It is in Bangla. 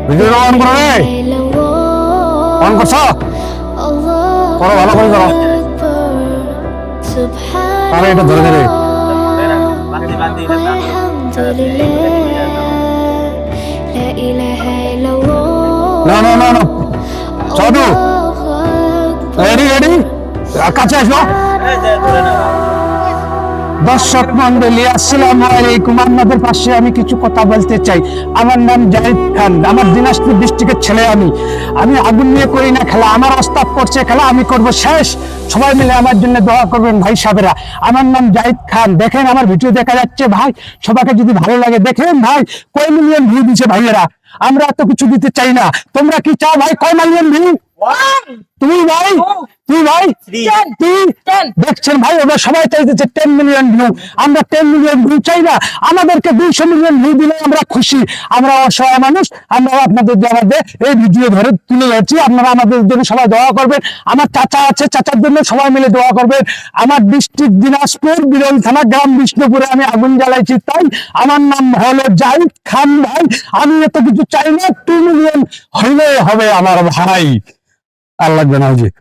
ভিডিও অন করো রে, অন করছ? করো, ভালো করে করো। আরে এটা ধরে ধরে না না না না চলো, রেডি রেডি, কাছে আসো। দর্শক মন্ডলী, আসসালামু আলাইকুম। আপনাদের পাশে আমি কিছু কথা বলতে চাই। আমার নাম জাহিদ খান, আমার দিনাজপুর ডিস্ট্রিক্টের ছেলে। আমি আগুন নিয়ে করি না খেলা, আমার ওস্তাদ করছে খেলা, আমি করব শেষ। সবাই মিলে আমার জন্য দোয়া করবেন ভাই সাহেবেরা। আমার নাম জাহিদ খান। দেখেন আমার ভিডিও দেখা যাচ্ছে ভাই, সবাইকে যদি ভালো লাগে দেখেন ভাই, কয় মিলিয়ন ভিউ দিচ্ছে ভাইয়েরা। আমরা এত কিছু দিতে চাই না, তোমরা কি চাও ভাই? কয় মিলিয়ন ভিউ? তুমি ভাই, তুই ভাই, তুই দেখছেন ভাই, ওরা সবাই চাইতেছে 10 মিলিয়ন ভিউ। আমরা 10 মিলিয়ন ভিউ চাই না, আমাদেরকে 200 মিলিয়ন ভিউ দিলে আমরা খুশি। আমরা অসহায় মানুষ, আমরা আপনাদের আমাদের এই ভিডিও ধরে তুলে ধরছি। আপনারা আমাদের জন্য সবাই দোয়া করবেন। আমার চাচা আছে, চাচার জন্য সবাই মিলে দোয়া করবেন। আমার ডিস্ট্রিক্ট দিনাজপুর, বিরল থানা, গ্রাম বিষ্ণুপুরে আমি আগুন জ্বালাইছি, তাই আমার নাম হলো জাহিদ খান ভাই। আমি এত কিছু চাই না, 2 মিলিয়ন হইলে হবে আমার ভাই। আর লাগবে না।